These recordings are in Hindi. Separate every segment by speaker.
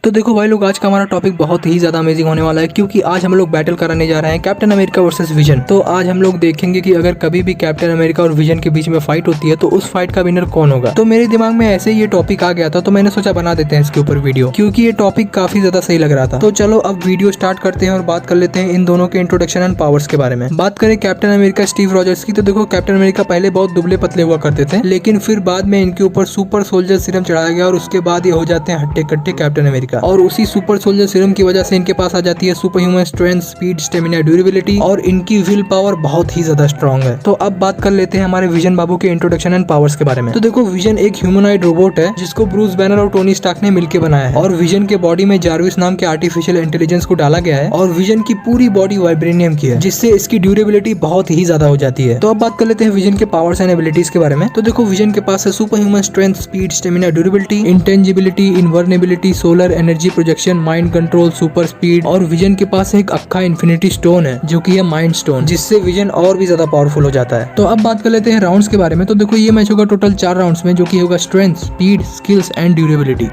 Speaker 1: तो देखो भाई लोग, आज का हमारा टॉपिक बहुत ही ज्यादा अमेजिंग होने वाला है, क्योंकि आज हम लोग बैटल कराने जा रहे हैं कैप्टन अमेरिका वर्सेस विजन। तो आज हम लोग देखेंगे कि अगर कभी भी कैप्टन अमेरिका और विजन के बीच में फाइट होती है तो उस फाइट का विनर कौन होगा। तो मेरे दिमाग में ऐसे ही ये टॉपिक आ गया था, तो मैंने सोचा बना देते हैं इसके ऊपर वीडियो, क्योंकि ये टॉपिक काफी ज्यादा सही लग रहा था। तो चलो अब वीडियो स्टार्ट करते हैं और बात कर लेते हैं इन दोनों के इंट्रोडक्शन एंड पावर्स के बारे में। बात करें कैप्टन अमेरिका स्टीव रॉजर्स की, तो देखो कैप्टन अमेरिका पहले बहुत दुबले पतले हुआ करते थे, लेकिन फिर बाद में इनके ऊपर सुपर सोल्जर सीरम चढ़ाया गया और उसके बाद ये हो जाते हैं हट्टे कट्टे कैप्टन अमेरिका। और उसी सुपर सोल्जर सीरम की वजह से इनके पास आ जाती है super human strength, speed, stamina, durability, और इनकी विल पावर बहुत ही ज्यादा स्ट्रॉन्ग है। तो अब बात कर लेते हैं हमारे विजन बाबू के इंट्रोडक्शन एंड पावर्स के बारे में। तो देखो विजन एक ह्यूमनॉइड रोबोट है जिसको ब्रूस बैनर और टोनी स्टार्क ने मिलकर बनाया है, और विजन के बॉडी में जारविस नाम के आर्टिफिशियल इंटेलिजेंस को डाला गया है, और विजन की पूरी बॉडी वाइब्रेनियम की है, जिससे इसकी ड्यूरेबिलिटी बहुत ही ज्यादा हो जाती है। तो अब बात कर लेते हैं विजन के पावर्स एंड एबिलिटीज के बारे में। तो देखो विजन के पास है super human strength, speed, stamina, durability, intangibility, invulnerability, solar energy projection, mind control, super speed, और विजन के पास एक अक्खा इन्फिनिटी स्टोन है जो कि है माइंड स्टोन, जिससे विजन और भी ज्यादा पावरफुल हो जाता है। तो अब बात कर लेते हैं राउंड्स के बारे में। तो देखो ये मैच होगा टोटल 4 राउंड्स में, जो कि होगा strength, speed, skills and durability.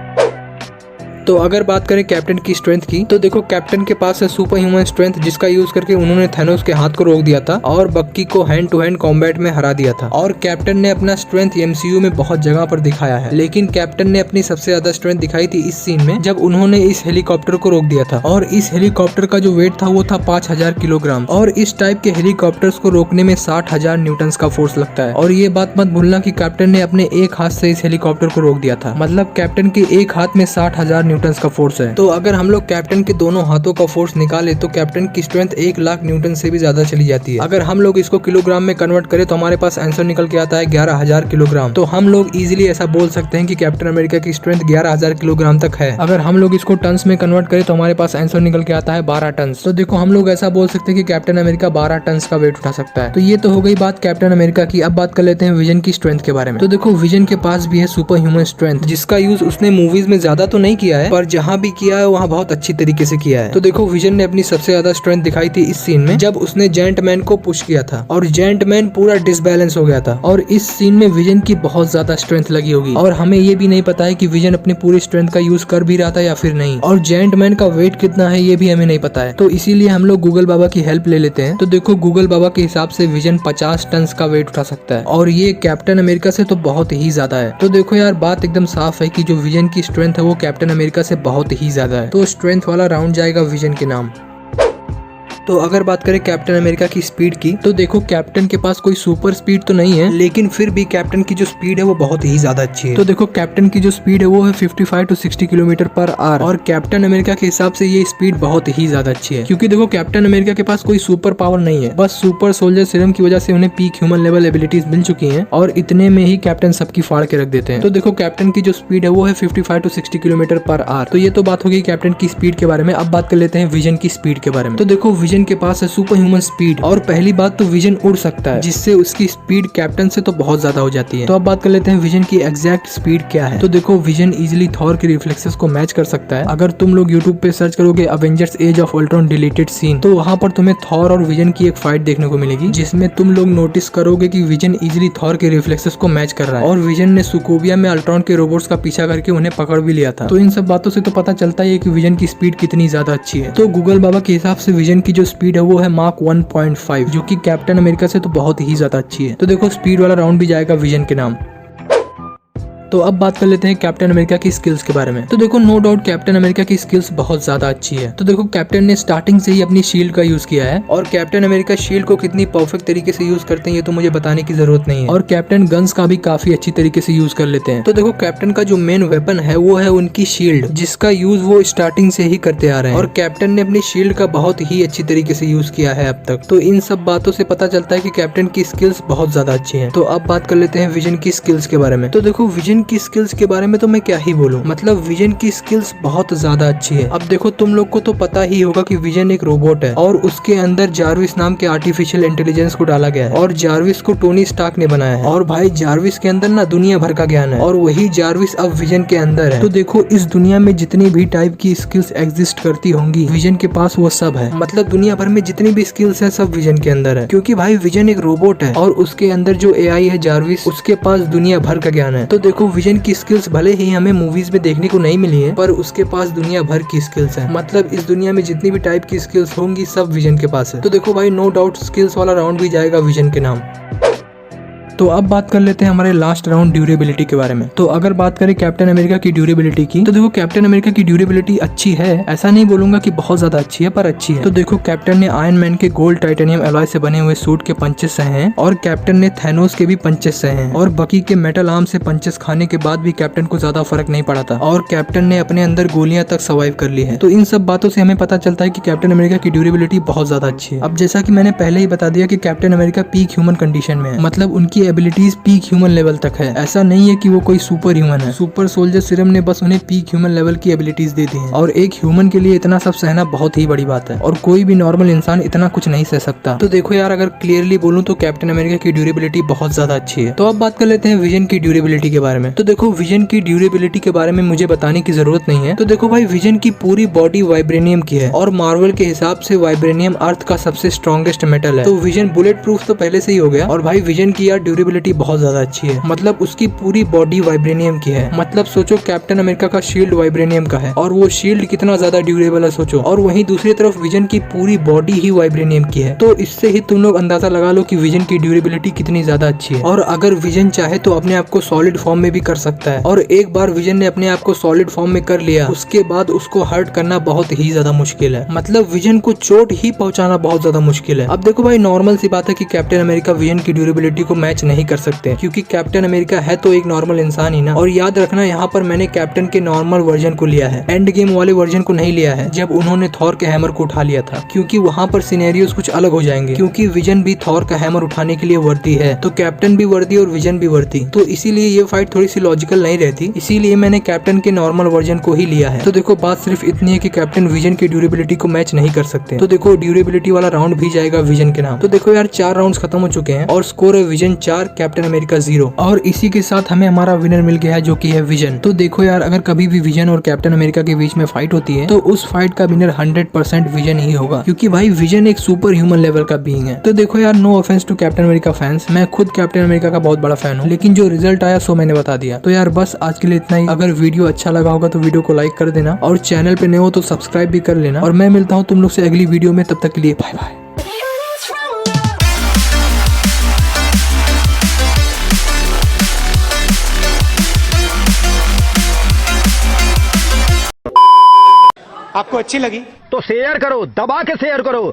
Speaker 1: तो अगर बात करें कैप्टन की स्ट्रेंथ की, तो देखो कैप्टन के पास है सुपर ह्यूमन स्ट्रेंथ, जिसका यूज करके उन्होंने थैनोस के हाथ को रोक दिया था और बक्की को हैंड टू हैंड कॉम्बैट में हरा दिया था। और कैप्टन ने अपना स्ट्रेंथ एमसीयू में बहुत जगह पर दिखाया है, लेकिन कैप्टन ने अपनी सबसे ज्यादा स्ट्रेंथ दिखाई थी इस सीन में, जब उन्होंने इस हेलीकॉप्टर को रोक दिया था। और इस हेलीकॉप्टर का जो वेट था वो था 5000 किलोग्राम, और इस टाइप के हेलीकॉप्टर्स को रोकने में 60,000 न्यूटन का फोर्स लगता है। और ये बात मत भूलना कि कैप्टन ने अपने एक हाथ से इस हेलीकॉप्टर को रोक दिया था, मतलब कैप्टन के एक हाथ में 60,000 न्यूटन का फोर्स है। तो अगर हम लोग कैप्टन के दोनों हाथों का फोर्स निकाले तो कैप्टन की स्ट्रेंथ 1 लाख न्यूटन से भी ज्यादा चली जाती है। अगर हम लोग इसको किलोग्राम में कन्वर्ट करें तो हमारे पास आंसर निकल के आता है 11,000 किलोग्राम। तो हम लोग इजीली ऐसा बोल सकते हैं कि कैप्टन अमेरिका की स्ट्रेंथ 11,000 किलोग्राम तक है। अगर हम लोग इसको टन्स में कन्वर्ट करें तो हमारे पास आंसर निकल के आता है 12 टन। तो देखो हम लोग ऐसा बोल सकते हैं कि कैप्टन अमेरिका 12 टन का वेट उठा सकता है। तो ये तो हो गई बात कैप्टन अमेरिका की। अब बात कर लेते हैं विजन की स्ट्रेंथ के बारे में। तो देखो विजन के पास भी है सुपर ह्यूमन स्ट्रेंथ, जिसका यूज उसने मूवीज में ज्यादा तो नहीं किया है, पर जहाँ भी किया है वहाँ बहुत अच्छी तरीके से किया है। तो देखो विजन ने अपनी सबसे ज्यादा स्ट्रेंथ दिखाई थी इस सीन में, जब उसने जेंट मैन को पुश किया था और जेंट मैन पूरा डिसबैलेंस हो गया था। और इस सीन में विजन की बहुत ज्यादा स्ट्रेंथ लगी होगी, और हमें ये भी नहीं पता है कि विजन अपनी पूरी स्ट्रेंथ का यूज कर भी रहा था या फिर नहीं, और जेंट मैन का वेट कितना है ये भी हमें नहीं पता है। तो इसीलिए हम लोग गूगल बाबा की हेल्प ले लेते हैं। तो देखो गूगल बाबा के हिसाब से विजन 50 टन का वेट उठा सकता है, और ये कैप्टन अमेरिका से तो बहुत ही ज्यादा है। तो देखो यार बात एकदम साफ है कि जो विजन की स्ट्रेंथ है वो कैप्टन अमेरिका से बहुत ही ज्यादा है। तो स्ट्रेंथ वाला राउंड जाएगा विजन के नाम। तो अगर बात करें कैप्टन अमेरिका की स्पीड की, तो देखो कैप्टन के पास कोई सुपर स्पीड तो नहीं है, लेकिन फिर भी कैप्टन की जो स्पीड है वो बहुत ही ज्यादा अच्छी है। तो देखो कैप्टन की जो स्पीड है वो है 55 to 60 किलोमीटर पर आवर, और कैप्टन अमेरिका के हिसाब से ये स्पीड बहुत ही ज्यादा अच्छी है, क्योंकि देखो कैप्टन अमेरिका के पास कोई सुपर पावर नहीं है, बस सुपर सोल्जर सीरम की वजह से उन्हें पीक ह्यूमन लेवल एबिलिटीज मिल चुकी है, और इतने में ही कैप्टन सबकी फाड़ के रख देते हैं। तो देखो कैप्टन की जो स्पीड है वो है 55 to 60 किलोमीटर पर आवर। तो ये तो बात होगी कैप्टन की स्पीड के बारे में। अब बात कर लेते हैं विजन की स्पीड के बारे में। तो देखो विजन के पास है सुपर ह्यूमन स्पीड, और पहली बात तो विजन उड़ सकता है, जिससे उसकी स्पीड कैप्टन से तो बहुत ज्यादा हो जाती है। तो अब बात कर लेते हैं विजन की एग्जैक्ट स्पीड क्या है। तो देखो विजन इजीली थॉर के रिफ्लेक्सेस को मैच कर सकता है। अगर तुम लोग यूट्यूब पे सर्च करोगे Avengers Age of Ultron deleted scene, तो वहाँ पर तुम्हें थॉर और विजन की एक फाइट देखने को मिलेगी, जिसमें तुम लोग नोटिस करोगे कि विजन इजीली थॉर के रिफ्लेक्सेस को मैच कर रहा है, और विजन ने सुकोविया में अल्ट्रॉन के रोबोट्स का पीछा करके उन्हें पकड़ भी लिया था। तो इन सब बातों से तो पता चलता है कि विजन की स्पीड कितनी ज्यादा अच्छी है। तो गूगल बाबा के हिसाब से विजन की जो स्पीड है वो है मार्क 1.5, जो कि कैप्टन अमेरिका से तो बहुत ही ज्यादा अच्छी है। तो देखो स्पीड वाला राउंड भी जाएगा विजन के नाम। तो अब बात कर लेते हैं कैप्टन अमेरिका की स्किल्स के बारे में। तो देखो नो डाउट कैप्टन अमेरिका की स्किल्स बहुत ज्यादा अच्छी है। तो देखो कैप्टन ने स्टार्टिंग से ही अपनी शील्ड का यूज किया है, और कैप्टन अमेरिका शील्ड को कितनी परफेक्ट तरीके से यूज करते हैं ये तो मुझे बताने की जरूरत नहीं है, और कैप्टन गन्स का भी काफी अच्छी तरीके से यूज कर लेते हैं। तो देखो कैप्टन का जो मेन वेपन है वो है उनकी शील्ड, जिसका यूज वो स्टार्टिंग से ही करते आ रहे हैं, और कैप्टन ने अपनी शील्ड का बहुत ही अच्छी तरीके से यूज किया है अब तक। तो इन सब बातों से पता चलता है कि कैप्टन की स्किल्स बहुत ज्यादा अच्छी है। तो अब बात कर लेते हैं विजन की स्किल्स के बारे में। तो देखो विजन की स्किल्स के बारे में तो मैं क्या ही बोलूं, मतलब विजन की स्किल्स बहुत ज्यादा अच्छी है। अब देखो तुम लोग को तो पता ही होगा कि विजन एक रोबोट है, और उसके अंदर जारविस नाम के आर्टिफिशियल इंटेलिजेंस को डाला गया है, और जारविस को टोनी स्टार्क ने बनाया है। और भाई जारविस के अंदर ना दुनिया भर का ज्ञान है, और वही जारविस अब विजन के अंदर है। तो देखो इस दुनिया में जितनी भी टाइप की स्किल्स एग्जिस्ट करती होंगी विजन के पास वो सब है, मतलब दुनिया भर में जितनी भी स्किल्स है सब विजन के अंदर है, क्योंकि भाई विजन एक रोबोट है, और उसके अंदर जो एआई है जारविस, उसके पास दुनिया भर का ज्ञान है। तो देखो देखो विजन की स्किल्स भले ही हमें मूवीज में देखने को नहीं मिली है, पर उसके पास दुनिया भर की स्किल्स है। मतलब इस दुनिया में जितनी भी टाइप की स्किल्स होंगी सब विजन के पास है। तो देखो भाई नो डाउट स्किल्स वाला राउंड भी जाएगा विजन के नाम। तो अब बात कर लेते हैं हमारे लास्ट राउंड ड्यूरेबिलिटी के बारे में। तो अगर बात करें कैप्टन अमेरिका की ड्यूरेबिलिटी की, तो देखो कैप्टन अमेरिका की ड्यूरेबिलिटी अच्छी है, ऐसा नहीं बोलूंगा कि बहुत ज्यादा अच्छी है, पर अच्छी है। तो देखो कैप्टन ने आयरन मैन के गोल्ड टाइटेनियम एलॉय से बने हुए सूट के पंचेस सहे हैं, और कैप्टन ने थैनोस के भी पंचेस सहे हैं, और बकी के मेटल आर्म से पंचेस खाने के बाद भी कैप्टन को ज्यादा फर्क नहीं पड़ा था, और कैप्टन ने अपने अंदर गोलियां तक सर्वाइव कर ली है। तो इन सब बातों से हमें पता चलता है कि कैप्टन अमेरिका की ड्यूरेबिलिटी बहुत ज्यादा अच्छी है। अब जैसा कि मैंने पहले ही बता दिया कि captain America peak human condition में है, मतलब उनकी एबिलिटीज पीक ह्यूमन लेवल तक है। ऐसा नहीं है कि वो कोई सुपर ह्यूमन है। सुपर सोल्जर सीरम ने बस उन्हें पीक ह्यूमन लेवल की एबिलिटीज दे दी हैं, और एक ह्यूमन के लिए इतना सब सहना बहुत ही बड़ी बात है, और कोई भी नॉर्मल इंसान इतना कुछ नहीं सह सकता। तो देखो यार, अगर क्लियरली बोलूं तो कैप्टन अमेरिका की ड्यूरेबिलिटी बहुत ज्यादा अच्छी है। तो अब बात कर लेते हैं विजन की ड्यूरेबिलिटी के बारे में। तो देखो विजन की ड्यूरेबिलिटी के बारे में मुझे बताने की जरूरत नहीं है। तो देखो भाई विजन की पूरी बॉडी वाइब्रेनियम की है, और मार्वल के हिसाब से वाइब्रेनियम अर्थ का सबसे स्ट्रॉन्गेस्ट मेटल है। तो विजन बुलेट प्रूफ तो पहले से ही हो गया, और भाई विजन की यार ड्यूरेबिलिटी बहुत ज्यादा अच्छी है। मतलब उसकी पूरी बॉडी वाइब्रेनियम की है। मतलब सोचो कैप्टन अमेरिका का शील्ड वाइब्रेनियम का है, और वो शील्ड कितना ज्यादा ड्यूरेबल है सोचो। और वहीं दूसरी तरफ विजन की पूरी बॉडी ही वाइब्रेनियम की है। तो इससे ही तुम लोग अंदाजा लगा लो कि विजन की ड्यूरेबिलिटी कितनी ज्यादा अच्छी है। और अगर विजन चाहे तो अपने आप को सॉलिड फॉर्म में भी कर सकता है, और एक बार विजन ने अपने आप को सॉलिड फॉर्म में कर लिया, उसके बाद उसको हर्ट करना बहुत ही ज्यादा मुश्किल है। मतलब विजन को चोट ही पहुंचाना बहुत ज्यादा मुश्किल है। अब देखो भाई नॉर्मल सी बात है कि कैप्टन अमेरिका विजन की ड्यूरेबिलिटी को मैच नहीं कर सकते, क्योंकि कैप्टन अमेरिका है तो एक नॉर्मल इंसान ही ना। और याद रखना यहाँ पर मैंने कैप्टन के नॉर्मल वर्जन को लिया है, एंड गेम वाले वर्जन को नहीं लिया है जब उन्होंने थॉर के हैमर को उठा लिया था, क्योंकि वहाँ पर सिनेरियोस कुछ अलग हो जाएंगे। क्योंकि विजन भी थॉर का हैमर उठाने के लिए वर्दी है, तो कैप्टन भी वर्दी और विजन भी वर्दी, तो इसीलिए ये फाइट थोड़ी सी लॉजिकल नहीं रहती। इसीलिए मैंने कैप्टन के नॉर्मल वर्जन को ही लिया है। तो देखो बात सिर्फ इतनी है कि कैप्टन विजन की ड्यूरेबिलिटी को मैच नहीं कर सकते। तो देखो ड्यूरेबिलिटी वाला राउंड भी जाएगा विजन के नाम। तो देखो यार 4 राउंड खत्म हो चुके हैं, और स्कोर है विजन 4 कैप्टन अमेरिका 0। और इसी के साथ हमें हमारा विनर मिल गया है, जो कि है विजन। तो देखो यार, अगर कभी भी विजन और कैप्टन अमेरिका के बीच में फाइट होती है, तो उस फाइट का विनर 100% विजन ही होगा, क्योंकि भाई विजन एक सुपर ह्यूमन लेवल का बीइंग है। तो देखो यार, no offence to Captain America fans, मैं खुद कैप्टन अमेरिका का बहुत बड़ा फैन हूँ, लेकिन जो रिजल्ट आया सो मैंने बता दिया। तो यार बस आज के लिए इतना ही। अगर वीडियो अच्छा लगा होगा तो वीडियो को लाइक कर देना, और चैनल पे नए हो तो सब्सक्राइब भी कर लेना। और मैं मिलता हूँ तुम लोग से अगली वीडियो में, तब तक के लिए बाय बाय।
Speaker 2: आपको अच्छी लगी तो शेयर करो, दबा के शेयर करो।